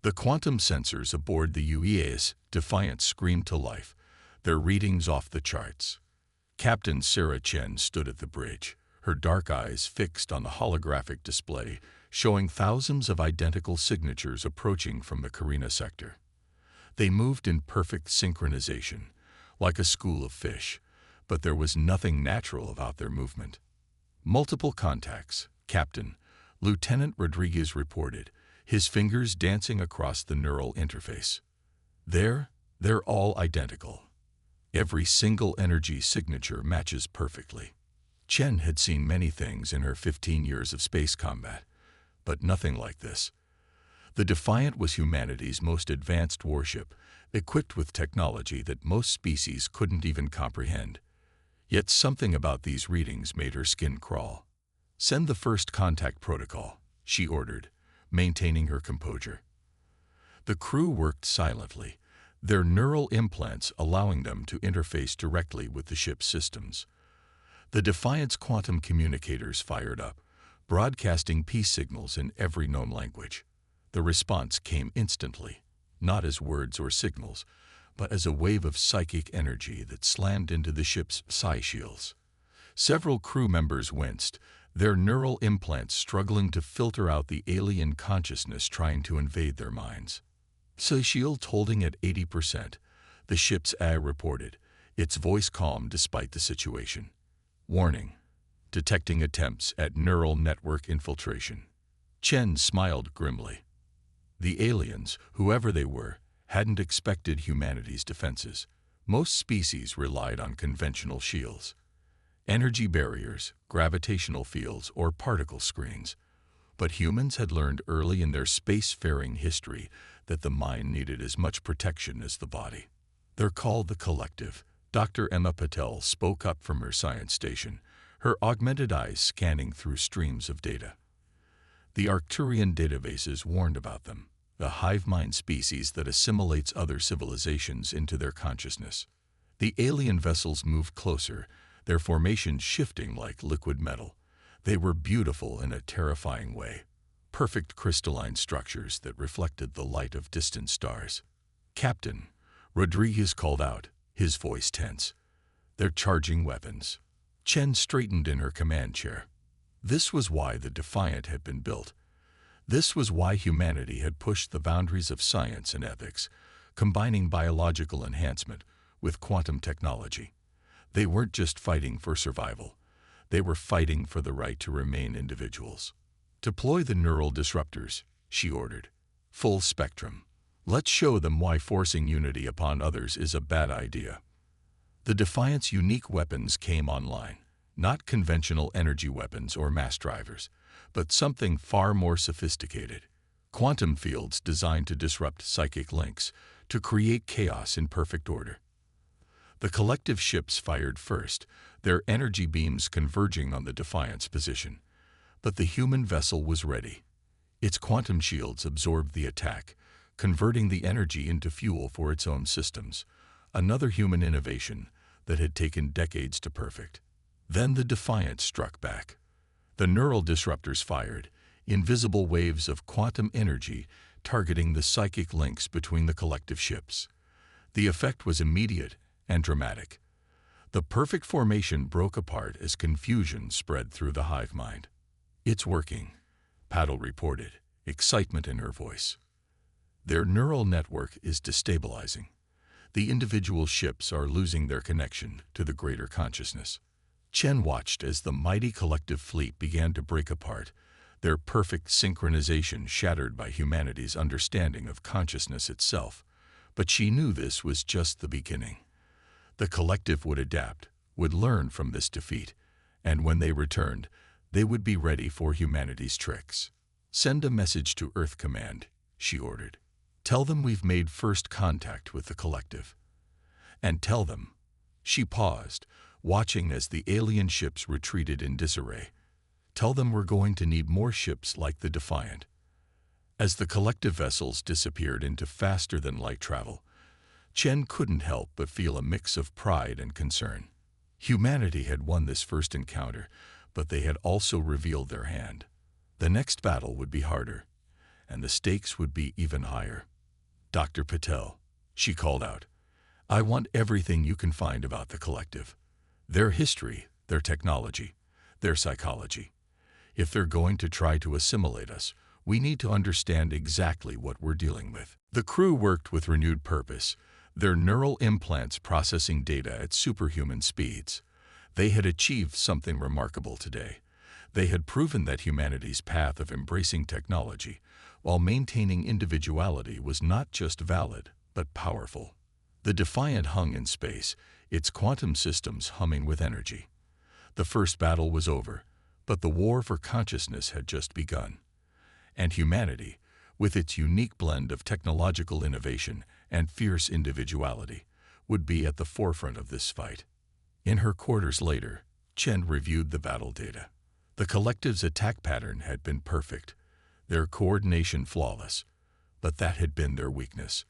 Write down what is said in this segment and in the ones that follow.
The quantum sensors aboard the UEA's Defiant screamed to life, their readings off the charts. Captain Sarah Chen stood at the bridge, her dark eyes fixed on the holographic display, showing thousands of identical signatures approaching from the Carina sector. They moved in perfect synchronization, like a school of fish, but there was nothing natural about their movement. Multiple contacts, Captain. Lieutenant Rodriguez reported, his fingers dancing across the neural interface. They're all identical. Every single energy signature matches perfectly. Chen had seen many things in her 15 years of space combat, but nothing like this. The Defiant was humanity's most advanced warship, equipped with technology that most species couldn't even comprehend. Yet something about these readings made her skin crawl. "Send the first contact protocol," she ordered, maintaining her composure. The crew worked silently, their neural implants allowing them to interface directly with the ship's systems. The Defiant's quantum communicators fired up, broadcasting peace signals in every known language. The response came instantly, not as words or signals, but as a wave of psychic energy that slammed into the ship's psi shields. Several crew members winced, their neural implants struggling to filter out the alien consciousness trying to invade their minds. Psi shield holding at 80%, the ship's AI reported, its voice calm despite the situation. Warning: detecting attempts at neural network infiltration. Chen smiled grimly. The aliens, whoever they were, hadn't expected humanity's defenses. Most species relied on conventional shields. Energy barriers, gravitational fields, or particle screens. But humans had learned early in their spacefaring history that the mind needed as much protection as the body. They're called the Collective. Dr. Emma Patel spoke up from her science station, her augmented eyes scanning through streams of data. The Arcturian databases warned about them, a hive mind species that assimilates other civilizations into their consciousness. The alien vessels moved closer, their formations shifting like liquid metal. They were beautiful in a terrifying way, perfect crystalline structures that reflected the light of distant stars. "Captain," Rodriguez called out, his voice tense. "They're charging weapons." Chen straightened in her command chair. This was why the Defiant had been built. This was why humanity had pushed the boundaries of science and ethics, combining biological enhancement with quantum technology. They weren't just fighting for survival. They were fighting for the right to remain individuals. "Deploy the neural disruptors," she ordered. "Full spectrum. Let's show them why forcing unity upon others is a bad idea." The Defiant's unique weapons came online, not conventional energy weapons or mass drivers, but something far more sophisticated. Quantum fields designed to disrupt psychic links, to create chaos in perfect order. The Collective ships fired first, their energy beams converging on the Defiant's position. But the human vessel was ready. Its quantum shields absorbed the attack, converting the energy into fuel for its own systems, another human innovation that had taken decades to perfect. Then the Defiant struck back. The neural disruptors fired, invisible waves of quantum energy targeting the psychic links between the Collective ships. The effect was immediate and dramatic. The perfect formation broke apart as confusion spread through the hive mind. "It's working," Paddle reported, excitement in her voice. "Their neural network is destabilizing. The individual ships are losing their connection to the greater consciousness." Chen watched as the mighty Collective fleet began to break apart, their perfect synchronization shattered by humanity's understanding of consciousness itself. But she knew this was just the beginning. The Collective would adapt, would learn from this defeat, and when they returned, they would be ready for humanity's tricks. "Send a message to Earth Command," she ordered. "Tell them we've made first contact with the Collective. And tell them," she paused, watching as the alien ships retreated in disarray, "tell them we're going to need more ships like the Defiant." As the Collective vessels disappeared into faster-than-light travel, Chen couldn't help but feel a mix of pride and concern. Humanity had won this first encounter, but they had also revealed their hand. The next battle would be harder, and the stakes would be even higher. "Dr. Patel," she called out, "I want everything you can find about the collective. Their history, their technology, their psychology. If they're going to try to assimilate us, we need to understand exactly what we're dealing with." The crew worked with renewed purpose, their neural implants processing data at superhuman speeds. They had achieved something remarkable today. They had proven that humanity's path of embracing technology while maintaining individuality was not just valid, but powerful. The Defiant hung in space, its quantum systems humming with energy. The first battle was over, but the war for consciousness had just begun. And humanity, with its unique blend of technological innovation and fierce individuality, would be at the forefront of this fight. In her quarters later, Chen reviewed the battle data. The collective's attack pattern had been perfect, their coordination flawless, but that had been their weakness.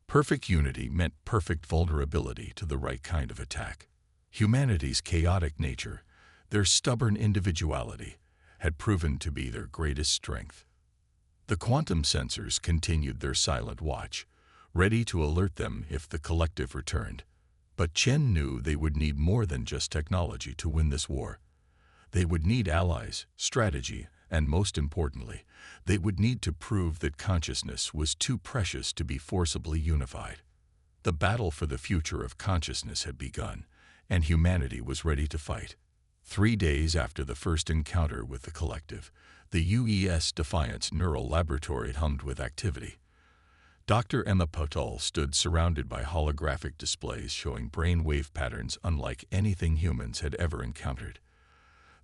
Perfect unity meant perfect vulnerability to the right kind of attack. Humanity's chaotic nature, their stubborn individuality, had proven to be their greatest strength. The quantum sensors continued their silent watch, ready to alert them if the collective returned. But Chen knew they would need more than just technology to win this war. They would need allies, strategy, and most importantly, they would need to prove that consciousness was too precious to be forcibly unified. The battle for the future of consciousness had begun, and humanity was ready to fight. 3 days after the first encounter with the collective, the UES Defiance Neural Laboratory hummed with activity. Dr. Emma Patel stood surrounded by holographic displays showing brainwave patterns unlike anything humans had ever encountered.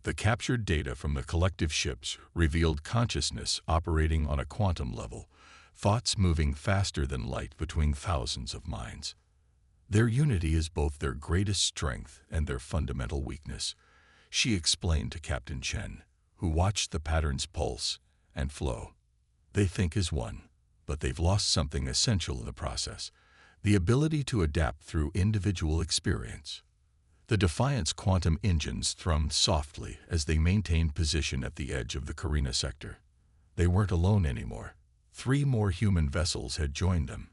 The captured data from the collective ships revealed consciousness operating on a quantum level, thoughts moving faster than light between thousands of minds. Their unity is both their greatest strength and their fundamental weakness, she explained to Captain Chen, who watched the patterns pulse and flow. They think as one, but they've lost something essential in the process, the ability to adapt through individual experience. The Defiance quantum engines thrummed softly as they maintained position at the edge of the Carina sector. They weren't alone anymore. 3 more human vessels had joined them,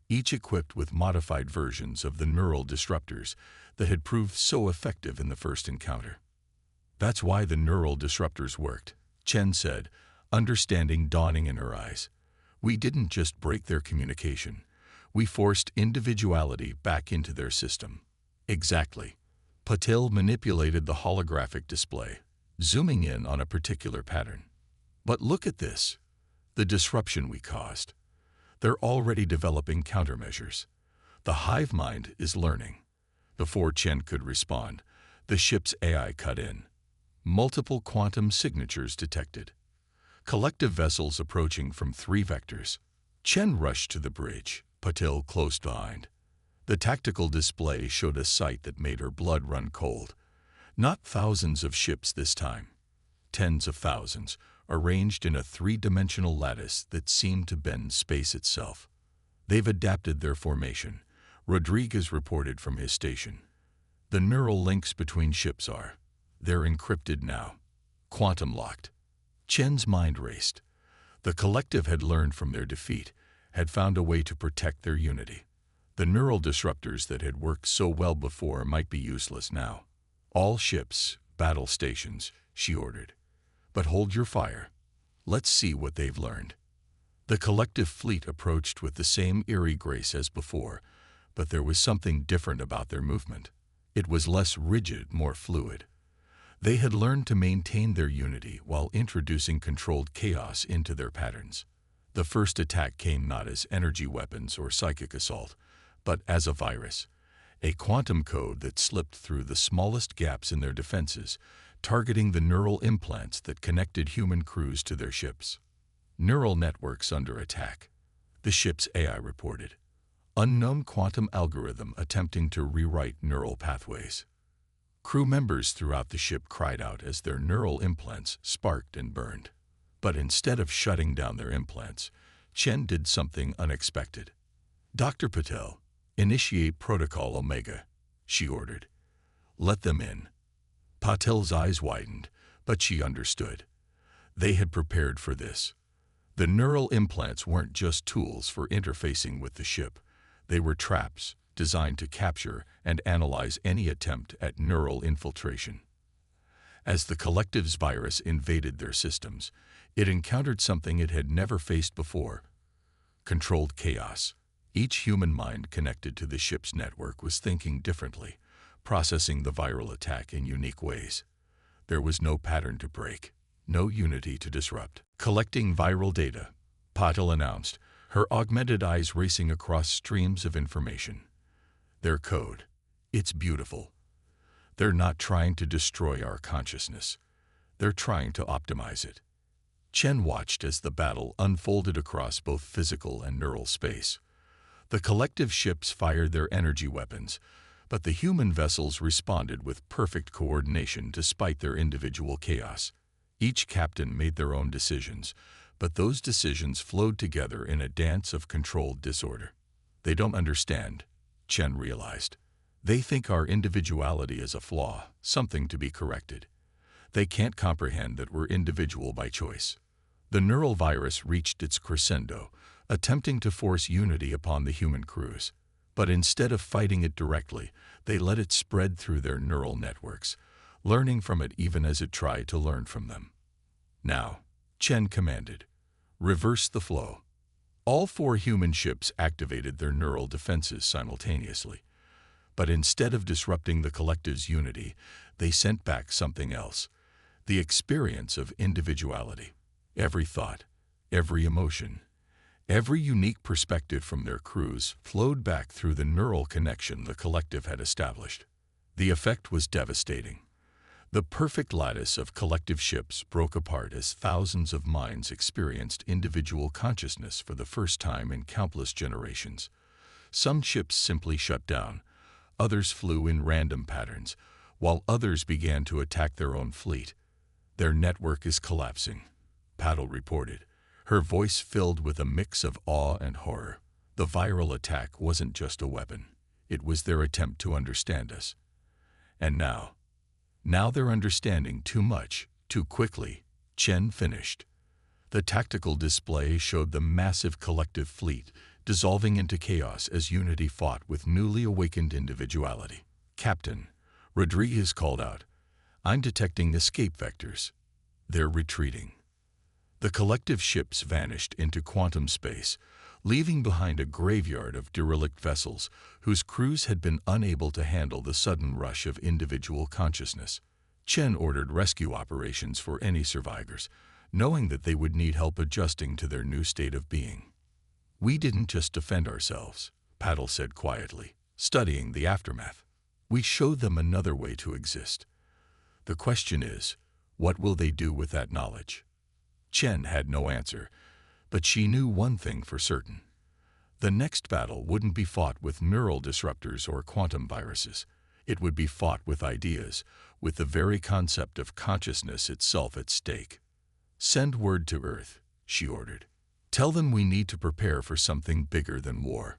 each equipped with modified versions of the neural disruptors that had proved so effective in the first encounter. "That's why the neural disruptors worked," Chen said, understanding dawning in her eyes. "We didn't just break their communication. We forced individuality back into their system." "Exactly." Patel manipulated the holographic display, zooming in on a particular pattern. "But look at this. The disruption we caused. They're already developing countermeasures. The hive mind is learning." Before Chen could respond, the ship's AI cut in. Multiple quantum signatures detected. Collective vessels approaching from 3 vectors. Chen rushed to the bridge, Patel close behind. The tactical display showed a sight that made her blood run cold. Not thousands of ships this time. Tens of thousands, arranged in a 3-dimensional lattice that seemed to bend space itself. "They've adapted their formation," Rodriguez reported from his station. "The neural links between ships they're encrypted now. Quantum locked." Chen's mind raced. The collective had learned from their defeat, had found a way to protect their unity. The neural disruptors that had worked so well before might be useless now. "All ships, battle stations," she ordered. "But hold your fire. Let's see what they've learned." The collective fleet approached with the same eerie grace as before, but there was something different about their movement. It was less rigid, more fluid. They had learned to maintain their unity while introducing controlled chaos into their patterns. The first attack came not as energy weapons or psychic assault, but as a virus, a quantum code that slipped through the smallest gaps in their defenses, targeting the neural implants that connected human crews to their ships. "Neural networks under attack," the ship's AI reported. "Unknown quantum algorithm attempting to rewrite neural pathways." Crew members throughout the ship cried out as their neural implants sparked and burned. But instead of shutting down their implants, Chen did something unexpected. "Dr. Patel, initiate Protocol Omega," she ordered. "Let them in." Patel's eyes widened, but she understood. They had prepared for this. The neural implants weren't just tools for interfacing with the ship. They were traps designed to capture and analyze any attempt at neural infiltration. As the collective's virus invaded their systems, it encountered something it had never faced before: controlled chaos. Each human mind connected to the ship's network was thinking differently, processing the viral attack in unique ways. There was no pattern to break, no unity to disrupt. Collecting viral data, Patil announced, her augmented eyes racing across streams of information. Their code. It's beautiful. They're not trying to destroy our consciousness. They're trying to optimize it. Chen watched as the battle unfolded across both physical and neural space. The collective ships fired their energy weapons, but the human vessels responded with perfect coordination despite their individual chaos. Each captain made their own decisions, but those decisions flowed together in a dance of controlled disorder. They don't understand, Chen realized. They think our individuality is a flaw, something to be corrected. They can't comprehend that we're individual by choice. The neural virus reached its crescendo, attempting to force unity upon the human crews. But instead of fighting it directly, they let it spread through their neural networks, learning from it even as it tried to learn from them. Now, Chen commanded, reverse the flow. All 4 human ships activated their neural defenses simultaneously. But instead of disrupting the collective's unity, they sent back something else: the experience of individuality. Every thought, every emotion, every unique perspective from their crews flowed back through the neural connection the collective had established. The effect was devastating. The perfect lattice of collective ships broke apart as thousands of minds experienced individual consciousness for the first time in countless generations. Some ships simply shut down. Others flew in random patterns, while others began to attack their own fleet. Their network is collapsing, Patil reported, her voice filled with a mix of awe and horror. The viral attack wasn't just a weapon. It was their attempt to understand us. And now they're understanding too much, too quickly, Chen finished. The tactical display showed the massive collective fleet dissolving into chaos as unity fought with newly awakened individuality. Captain, Rodriguez called out, I'm detecting escape vectors. They're retreating. The collective ships vanished into quantum space, leaving behind a graveyard of derelict vessels whose crews had been unable to handle the sudden rush of individual consciousness. Chen ordered rescue operations for any survivors, knowing that they would need help adjusting to their new state of being. We didn't just defend ourselves, Patil said quietly, studying the aftermath. We showed them another way to exist. The question is, what will they do with that knowledge? Chen had no answer, but she knew one thing for certain. The next battle wouldn't be fought with neural disruptors or quantum viruses. It would be fought with ideas, with the very concept of consciousness itself at stake. Send word to Earth, she ordered. Tell them we need to prepare for something bigger than war.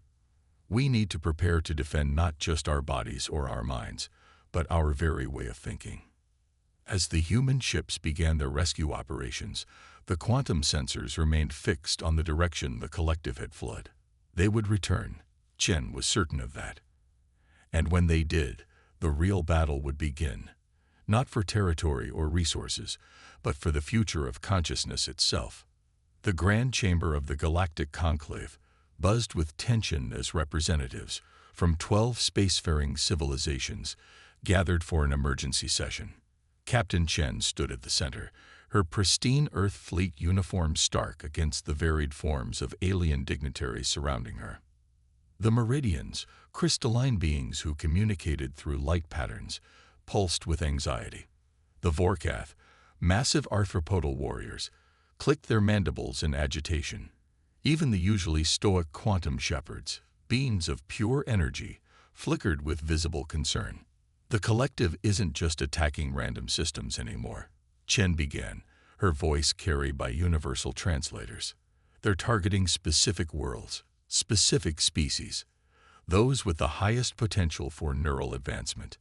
We need to prepare to defend not just our bodies or our minds, but our very way of thinking. As the human ships began their rescue operations, the quantum sensors remained fixed on the direction the collective had fled. They would return, Chen was certain of that. And when they did, the real battle would begin, not for territory or resources, but for the future of consciousness itself. The grand chamber of the galactic conclave buzzed with tension as representatives from 12 spacefaring civilizations gathered for an emergency session. Captain Chen stood at the center, her pristine Earth fleet uniform stark against the varied forms of alien dignitaries surrounding her. The Meridians, crystalline beings who communicated through light patterns, pulsed with anxiety. The Vorkath, massive arthropodal warriors, clicked their mandibles in agitation. Even the usually stoic quantum shepherds, beings of pure energy, flickered with visible concern. The collective isn't just attacking random systems anymore, Chen began, her voice carried by universal translators. They're targeting specific worlds, specific species, those with the highest potential for neural advancement.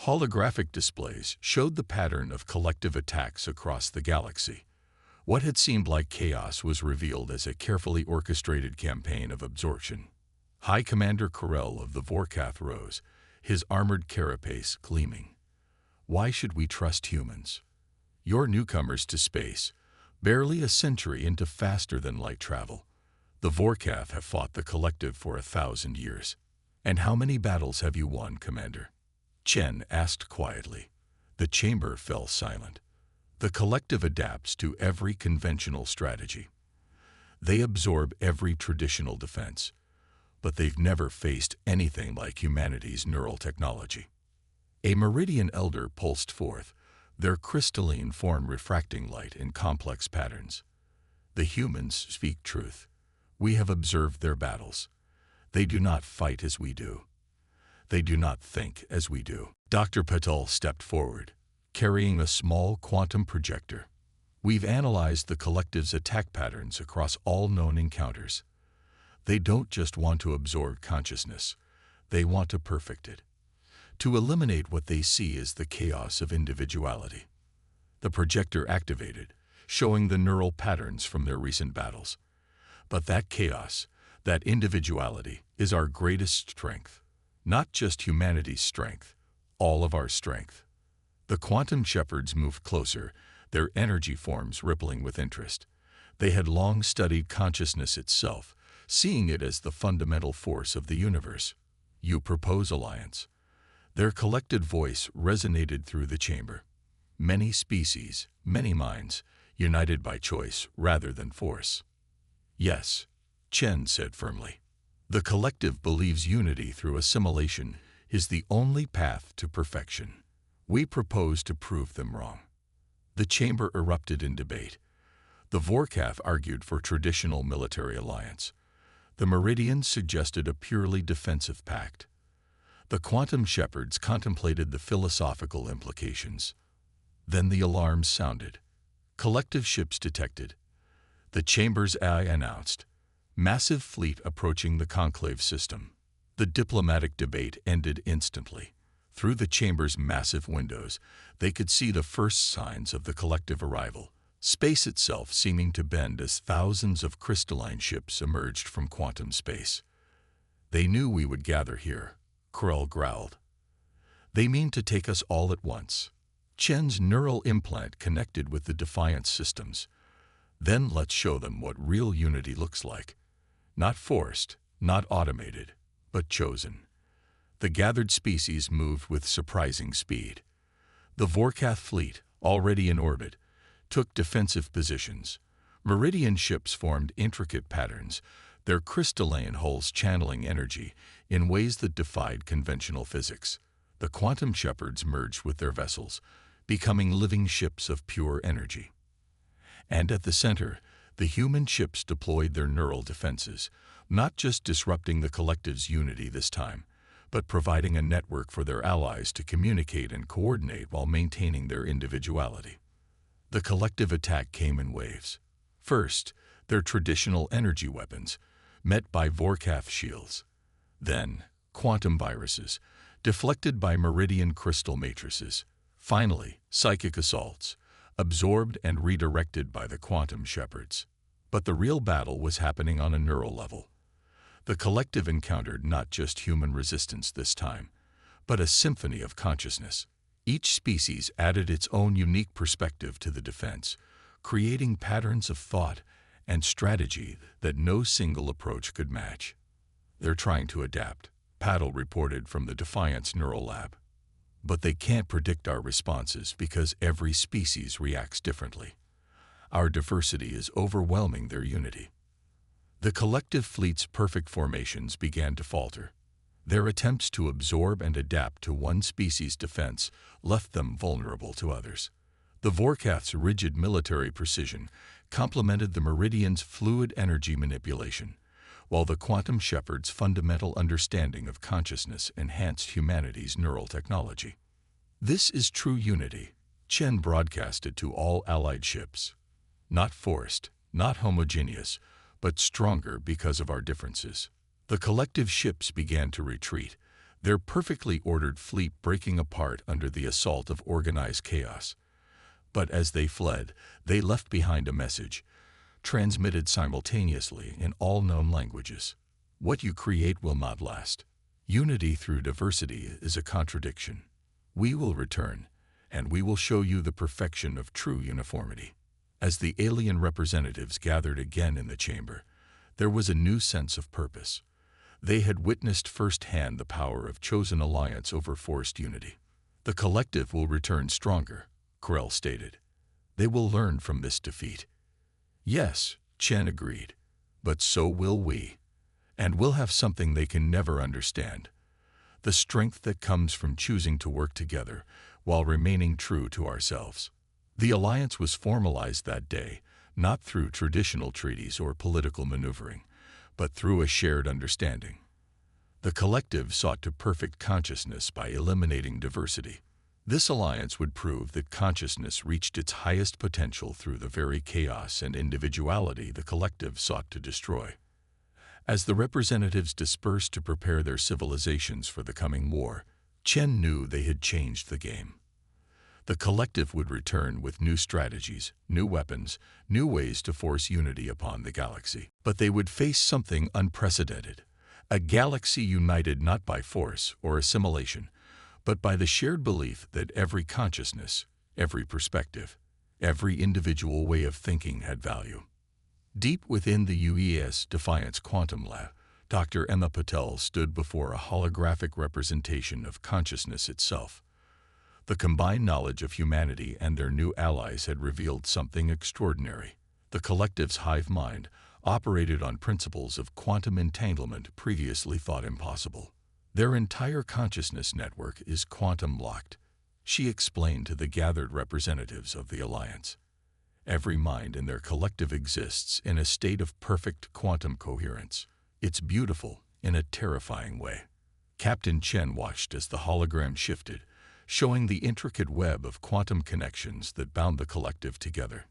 Holographic displays showed the pattern of collective attacks across the galaxy. What had seemed like chaos was revealed as a carefully orchestrated campaign of absorption. High Commander Corell of the Vorkath rose, his armored carapace gleaming. Why should we trust humans? You're newcomers to space, barely a century into faster-than-light travel. The Vorkath have fought the Collective for 1,000 years. And how many battles have you won, Commander? Chen asked quietly. The chamber fell silent. The Collective adapts to every conventional strategy. They absorb every traditional defense, but they've never faced anything like humanity's neural technology. A Meridian Elder pulsed forth, their crystalline form refracting light in complex patterns. The humans speak truth. We have observed their battles. They do not fight as we do. They do not think as we do. Dr. Patel stepped forward, carrying a small quantum projector. We've analyzed the Collective's attack patterns across all known encounters. They don't just want to absorb consciousness, they want to perfect it, to eliminate what they see as the chaos of individuality. The projector activated, showing the neural patterns from their recent battles. But that chaos, that individuality, is our greatest strength. Not just humanity's strength, all of our strength. The quantum shepherds moved closer, their energy forms rippling with interest. They had long studied consciousness itself, seeing it as the fundamental force of the universe. You propose alliance. Their collected voice resonated through the chamber. Many species, many minds, united by choice rather than force. Yes, Chen said firmly. The Collective believes unity through assimilation is the only path to perfection. We propose to prove them wrong. The chamber erupted in debate. The Vorkath argued for traditional military alliance. The Meridians suggested a purely defensive pact. The quantum shepherds contemplated the philosophical implications. Then the alarms sounded. Collective ships detected. The chamber's eye announced, massive fleet approaching the conclave system. The diplomatic debate ended instantly. Through the chamber's massive windows, they could see the first signs of the Collective arrival, space itself seeming to bend as thousands of crystalline ships emerged from quantum space. They knew we would gather here, Corell growled. They mean to take us all at once. Chen's neural implant connected with the Defiance systems. Then let's show them what real unity looks like. Not forced, not automated, but chosen. The gathered species moved with surprising speed. The Vorkath fleet, already in orbit, took defensive positions. Meridian ships formed intricate patterns, their crystalline hulls channeling energy in ways that defied conventional physics. The quantum shepherds merged with their vessels, becoming living ships of pure energy. And at the center, the human ships deployed their neural defenses, not just disrupting the Collective's unity this time, but providing a network for their allies to communicate and coordinate while maintaining their individuality. The Collective attack came in waves. First, their traditional energy weapons, met by Vorkath shields. Then, quantum viruses, deflected by Meridian crystal matrices. Finally, psychic assaults, absorbed and redirected by the quantum shepherds. But the real battle was happening on a neural level. The Collective encountered not just human resistance this time, but a symphony of consciousness. Each species added its own unique perspective to the defense, creating patterns of thought and strategy that no single approach could match. They're trying to adapt, Paddle reported from the Defiance Neural Lab. But they can't predict our responses because every species reacts differently. Our diversity is overwhelming their unity. The Collective fleet's perfect formations began to falter. Their attempts to absorb and adapt to one species' defense left them vulnerable to others. The Vorkath's rigid military precision complemented the Meridian's fluid energy manipulation, while the quantum shepherds' fundamental understanding of consciousness enhanced humanity's neural technology. This is true unity, Chen broadcasted to all allied ships. Not forced, not homogeneous, but stronger because of our differences. The Collective ships began to retreat, their perfectly ordered fleet breaking apart under the assault of organized chaos. But as they fled, they left behind a message, transmitted simultaneously in all known languages. What you create will not last. Unity through diversity is a contradiction. We will return, and we will show you the perfection of true uniformity. As the alien representatives gathered again in the chamber, there was a new sense of purpose. They had witnessed firsthand the power of chosen alliance over forced unity. The collective will return stronger, Corell stated. They will learn from this defeat. Yes, Chen agreed, but so will we. And we'll have something they can never understand. The strength that comes from choosing to work together while remaining true to ourselves. The alliance was formalized that day, not through traditional treaties or political maneuvering, but through a shared understanding. The collective sought to perfect consciousness by eliminating diversity. This alliance would prove that consciousness reached its highest potential through the very chaos and individuality the collective sought to destroy. As the representatives dispersed to prepare their civilizations for the coming war, Chen knew they had changed the game. The collective would return with new strategies, new weapons, new ways to force unity upon the galaxy. But they would face something unprecedented, a galaxy united not by force or assimilation, but by the shared belief that every consciousness, every perspective, every individual way of thinking had value. Deep within the UES Defiance Quantum Lab, Dr. Emma Patel stood before a holographic representation of consciousness itself. The combined knowledge of humanity and their new allies had revealed something extraordinary. The collective's hive mind operated on principles of quantum entanglement previously thought impossible. Their entire consciousness network is quantum-locked, she explained to the gathered representatives of the Alliance. Every mind in their collective exists in a state of perfect quantum coherence. It's beautiful in a terrifying way. Captain Chen watched as the hologram shifted, showing the intricate web of quantum connections that bound the collective together.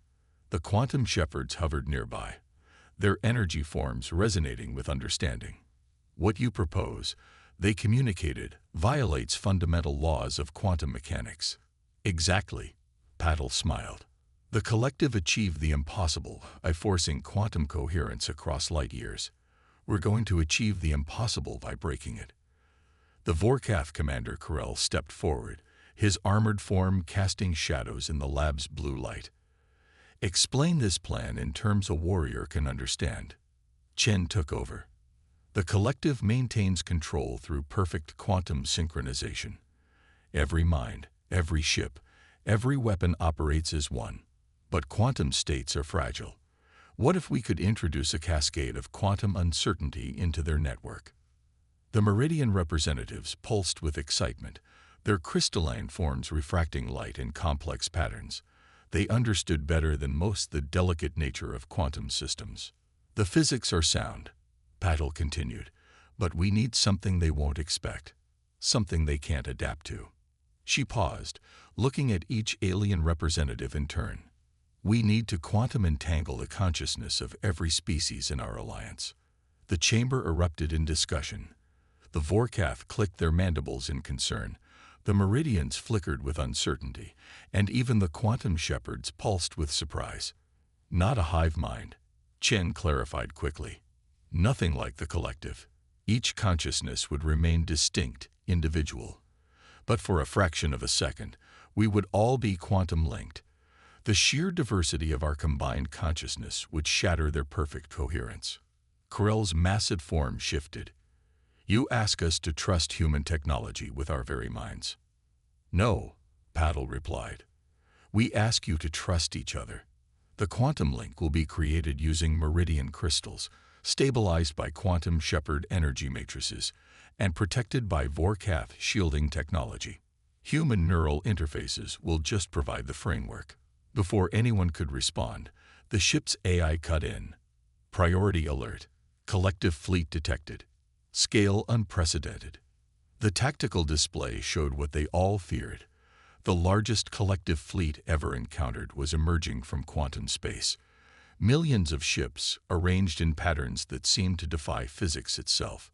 The quantum shepherds hovered nearby, their energy forms resonating with understanding. What you propose, they communicated, violates fundamental laws of quantum mechanics. Exactly, Patel smiled. The collective achieved the impossible by forcing quantum coherence across light years. We're going to achieve the impossible by breaking it. The Vorkath commander Corell stepped forward, his armored form casting shadows in the lab's blue light. Explain this plan in terms a warrior can understand. Chen took over. The collective maintains control through perfect quantum synchronization. Every mind, every ship, every weapon operates as one. But quantum states are fragile. What if we could introduce a cascade of quantum uncertainty into their network? The Meridian representatives pulsed with excitement, their crystalline forms refracting light in complex patterns. They understood better than most the delicate nature of quantum systems. The physics are sound, Patel continued, but we need something they won't expect, something they can't adapt to. She paused, looking at each alien representative in turn. We need to quantum entangle the consciousness of every species in our alliance. The chamber erupted in discussion. The Vorkath clicked their mandibles in concern. The Meridians flickered with uncertainty, and even the quantum shepherds pulsed with surprise. Not a hive mind, Chen clarified quickly. Nothing like the collective. Each consciousness would remain distinct, individual. But for a fraction of a second, we would all be quantum-linked. The sheer diversity of our combined consciousness would shatter their perfect coherence. Corell's massive form shifted. You ask us to trust human technology with our very minds. No, Patel replied. We ask you to trust each other. The quantum link will be created using meridian crystals, stabilized by quantum shepherd energy matrices, and protected by Vorkath shielding technology. Human neural interfaces will just provide the framework. Before anyone could respond, the ship's AI cut in. Priority alert. Collective fleet detected. Scale unprecedented. The tactical display showed what they all feared. The largest collective fleet ever encountered was emerging from quantum space. Millions of ships arranged in patterns that seemed to defy physics itself.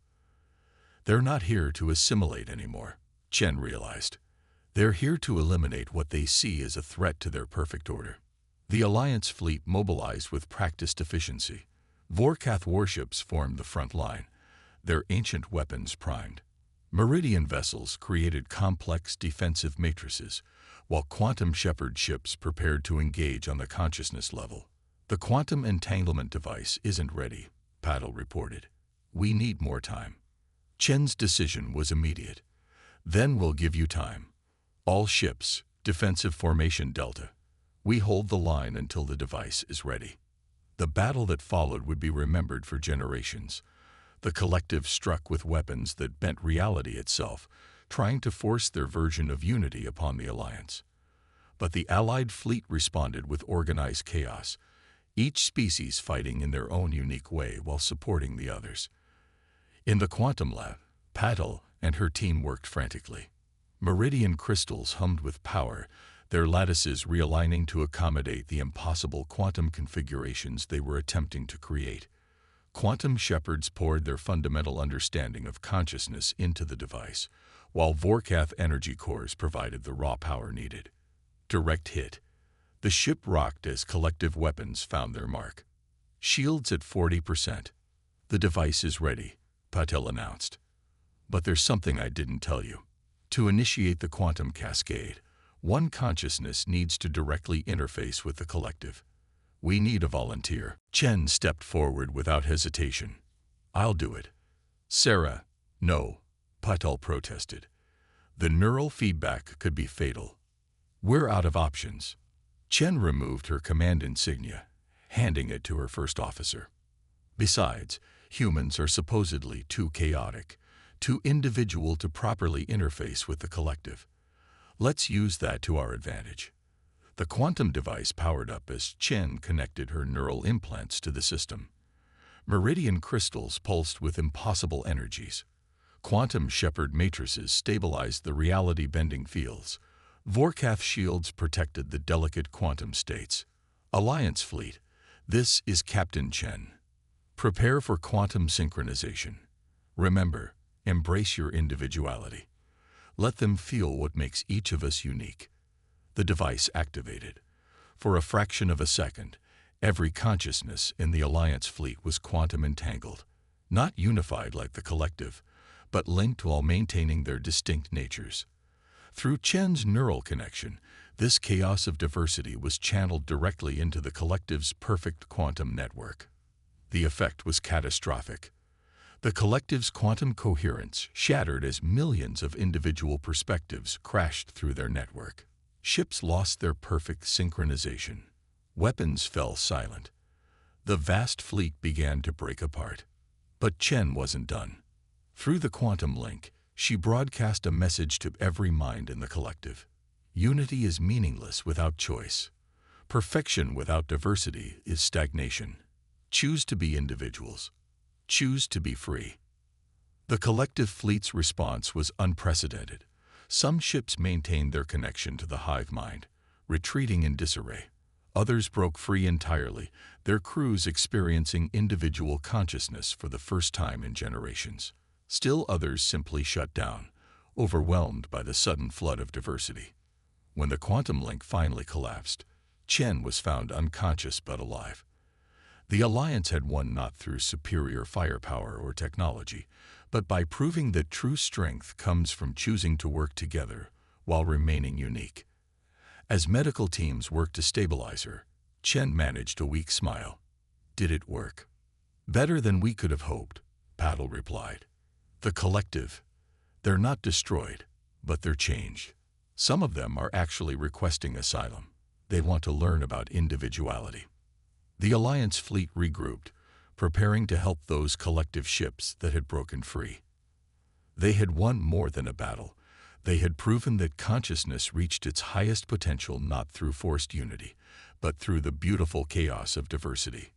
They're not here to assimilate anymore, Chen realized. They're here to eliminate what they see as a threat to their perfect order. The Alliance fleet mobilized with practiced efficiency. Vorkath warships formed the front line, their ancient weapons primed. Meridian vessels created complex defensive matrices, while quantum shepherd ships prepared to engage on the consciousness level. The quantum entanglement device isn't ready, Paddle reported. We need more time. Chen's decision was immediate. Then we'll give you time. All ships, defensive formation Delta. We hold the line until the device is ready. The battle that followed would be remembered for generations. The collective struck with weapons that bent reality itself, trying to force their version of unity upon the Alliance. But the Allied fleet responded with organized chaos, each species fighting in their own unique way while supporting the others. In the quantum lab, Paddle and her team worked frantically. Meridian crystals hummed with power, their lattices realigning to accommodate the impossible quantum configurations they were attempting to create. Quantum shepherds poured their fundamental understanding of consciousness into the device, while Vorkath energy cores provided the raw power needed. Direct hit. The ship rocked as collective weapons found their mark. Shields at 40%. The device is ready, Patel announced. But there's something I didn't tell you. To initiate the quantum cascade, one consciousness needs to directly interface with the collective. We need a volunteer. Chen stepped forward without hesitation. I'll do it. Sarah, no, Patel protested. The neural feedback could be fatal. We're out of options. Chen removed her command insignia, handing it to her first officer. Besides, humans are supposedly too chaotic, too individual to properly interface with the collective. Let's use that to our advantage. The quantum device powered up as Chen connected her neural implants to the system. Meridian crystals pulsed with impossible energies. Quantum shepherd matrices stabilized the reality-bending fields. Vorkath shields protected the delicate quantum states. Alliance fleet, this is Captain Chen. Prepare for quantum synchronization. Remember, embrace your individuality. Let them feel what makes each of us unique. The device activated. For a fraction of a second, every consciousness in the Alliance fleet was quantum entangled, not unified like the collective, but linked while maintaining their distinct natures. Through Chen's neural connection, this chaos of diversity was channeled directly into the collective's perfect quantum network. The effect was catastrophic. The collective's quantum coherence shattered as millions of individual perspectives crashed through their network. Ships lost their perfect synchronization. Weapons fell silent. The vast fleet began to break apart. But Chen wasn't done. Through the quantum link, she broadcast a message to every mind in the collective. Unity is meaningless without choice. Perfection without diversity is stagnation. Choose to be individuals. Choose to be free. The collective fleet's response was unprecedented. Some ships maintained their connection to the hive mind, retreating in disarray. Others broke free entirely, their crews experiencing individual consciousness for the first time in generations. Still others simply shut down, overwhelmed by the sudden flood of diversity. When the quantum link finally collapsed, Chen was found unconscious but alive. The Alliance had won not through superior firepower or technology, but by proving that true strength comes from choosing to work together while remaining unique. As medical teams worked to stabilize her, Chen managed a weak smile. Did it work? Better than we could have hoped, Paddle replied. The collective, they're not destroyed, but they're changed. Some of them are actually requesting asylum. They want to learn about individuality. The Alliance fleet regrouped, preparing to help those collective ships that had broken free. They had won more than a battle. They had proven that consciousness reached its highest potential not through forced unity, but through the beautiful chaos of diversity.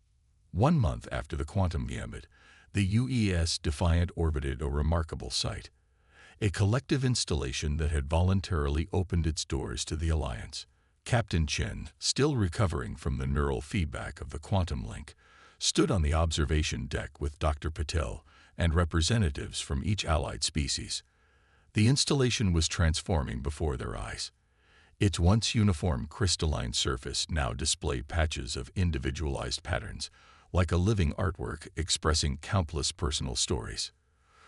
1 month after the quantum gambit, the UES Defiant orbited a remarkable sight, a collective installation that had voluntarily opened its doors to the Alliance. Captain Chen, still recovering from the neural feedback of the quantum link, stood on the observation deck with Dr. Patel and representatives from each allied species. The installation was transforming before their eyes. Its once uniform crystalline surface now displayed patches of individualized patterns, like a living artwork expressing countless personal stories.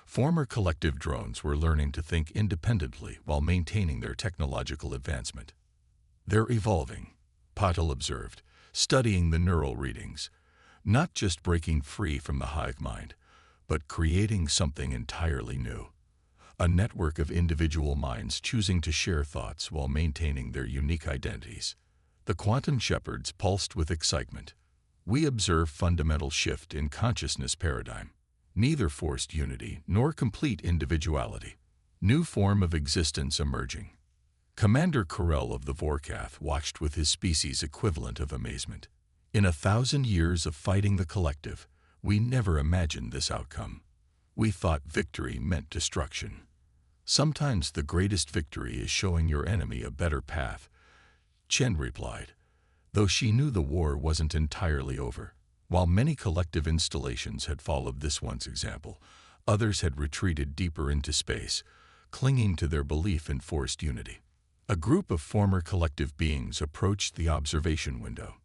Former collective drones were learning to think independently while maintaining their technological advancement. They're evolving, Patel observed, studying the neural readings, not just breaking free from the hive mind, but creating something entirely new. A network of individual minds choosing to share thoughts while maintaining their unique identities. The quantum shepherds pulsed with excitement. We observe fundamental shift in consciousness paradigm. Neither forced unity nor complete individuality. New form of existence emerging. Commander Corell of the Vorkath watched with his species equivalent of amazement. In 1,000 years of fighting the collective, we never imagined this outcome. We thought victory meant destruction. Sometimes the greatest victory is showing your enemy a better path, Chen replied, though she knew the war wasn't entirely over. While many collective installations had followed this one's example, others had retreated deeper into space, clinging to their belief in forced unity. A group of former collective beings approached the observation window.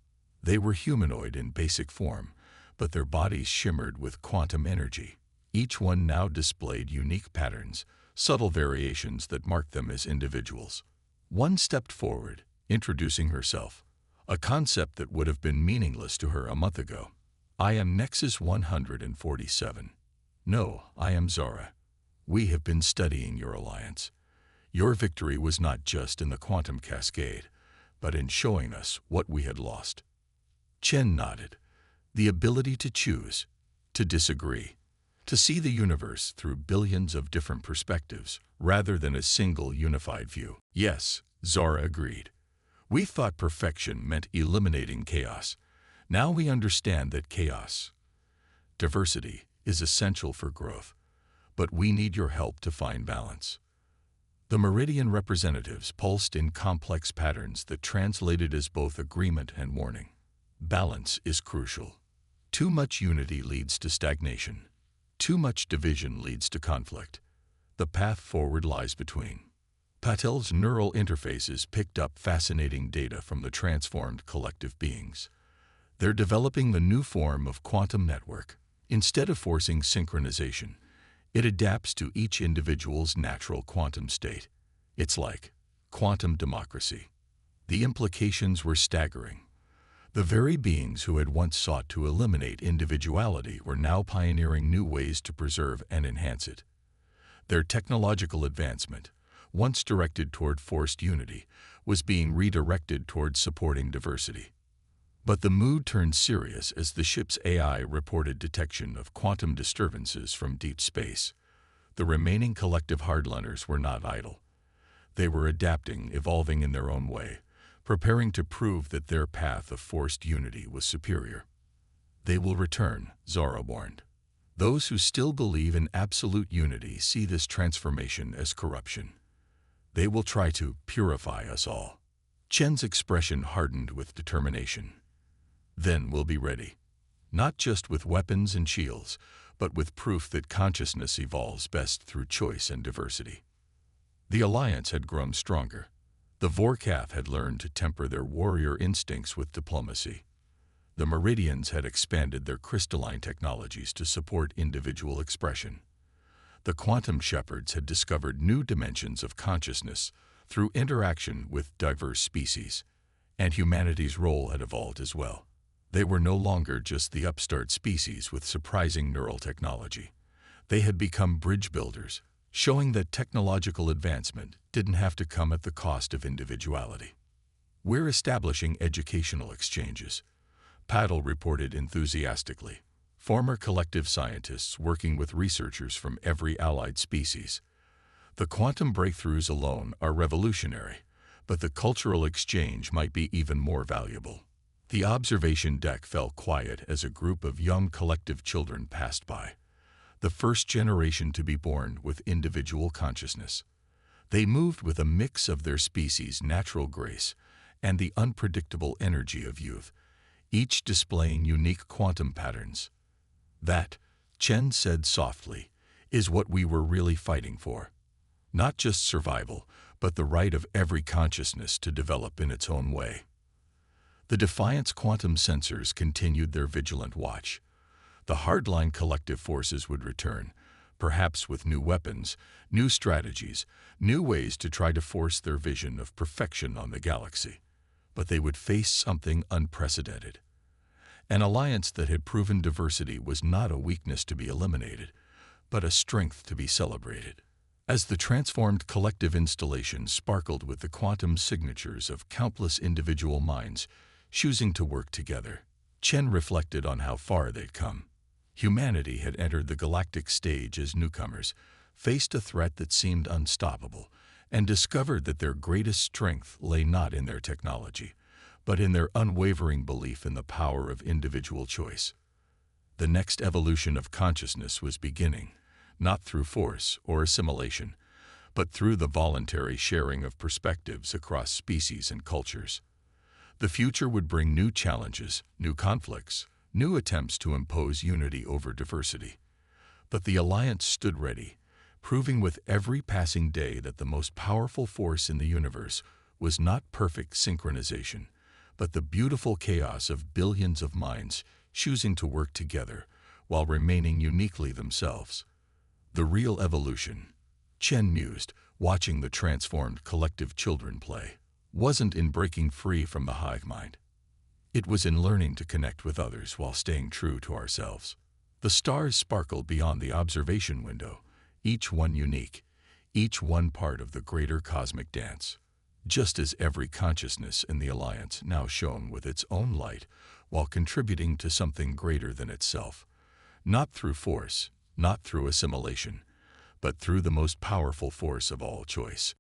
They were humanoid in basic form, but their bodies shimmered with quantum energy. Each one now displayed unique patterns, subtle variations that marked them as individuals. One stepped forward, introducing herself, a concept that would have been meaningless to her a month ago. I am Nexus 147. No, I am Zara. We have been studying your alliance. Your victory was not just in the quantum cascade, but in showing us what we had lost. Chen nodded. The ability to choose, to disagree, to see the universe through billions of different perspectives rather than a single unified view. Yes, Zara agreed. We thought perfection meant eliminating chaos. Now we understand that chaos, diversity, is essential for growth, but we need your help to find balance. The Meridian representatives pulsed in complex patterns that translated as both agreement and warning. Balance is crucial. Too much unity leads to stagnation. Too much division leads to conflict. The path forward lies between. Patel's neural interfaces picked up fascinating data from the transformed collective beings. They're developing the new form of quantum network. Instead of forcing synchronization, it adapts to each individual's natural quantum state. It's like quantum democracy. The implications were staggering. The very beings who had once sought to eliminate individuality were now pioneering new ways to preserve and enhance it. Their technological advancement, once directed toward forced unity, was being redirected toward supporting diversity. But the mood turned serious as the ship's AI reported detection of quantum disturbances from deep space. The remaining collective hardliners were not idle. They were adapting, evolving in their own way, preparing to prove that their path of forced unity was superior. They will return, Zara warned. Those who still believe in absolute unity see this transformation as corruption. They will try to purify us all. Chen's expression hardened with determination. Then we'll be ready, not just with weapons and shields, but with proof that consciousness evolves best through choice and diversity. The alliance had grown stronger. The Vorkath had learned to temper their warrior instincts with diplomacy. The Meridians had expanded their crystalline technologies to support individual expression. The quantum shepherds had discovered new dimensions of consciousness through interaction with diverse species, and humanity's role had evolved as well. They were no longer just the upstart species with surprising neural technology. They had become bridge builders, showing that technological advancement didn't have to come at the cost of individuality. We're establishing educational exchanges, Patel reported enthusiastically. Former collective scientists working with researchers from every allied species. The quantum breakthroughs alone are revolutionary, but the cultural exchange might be even more valuable. The observation deck fell quiet as a group of young collective children passed by, the first generation to be born with individual consciousness. They moved with a mix of their species' natural grace and the unpredictable energy of youth, each displaying unique quantum patterns. That, Chen said softly, is what we were really fighting for. Not just survival, but the right of every consciousness to develop in its own way. The Defiance quantum sensors continued their vigilant watch. The hardline collective forces would return, perhaps with new weapons, new strategies, new ways to try to force their vision of perfection on the galaxy. But they would face something unprecedented. An alliance that had proven diversity was not a weakness to be eliminated, but a strength to be celebrated. As the transformed collective installation sparkled with the quantum signatures of countless individual minds choosing to work together, Chen reflected on how far they'd come. Humanity had entered the galactic stage as newcomers, faced a threat that seemed unstoppable, and discovered that their greatest strength lay not in their technology, but in their unwavering belief in the power of individual choice. The next evolution of consciousness was beginning, not through force or assimilation, but through the voluntary sharing of perspectives across species and cultures. The future would bring new challenges, new conflicts, new attempts to impose unity over diversity. But the alliance stood ready, proving with every passing day that the most powerful force in the universe was not perfect synchronization, but the beautiful chaos of billions of minds choosing to work together while remaining uniquely themselves. The real evolution, Chen mused, watching the transformed collective children play, wasn't in breaking free from the hive mind. It was in learning to connect with others while staying true to ourselves. The stars sparkled beyond the observation window, each one unique, each one part of the greater cosmic dance. Just as every consciousness in the alliance now shone with its own light while contributing to something greater than itself, not through force, not through assimilation, but through the most powerful force of all, choice.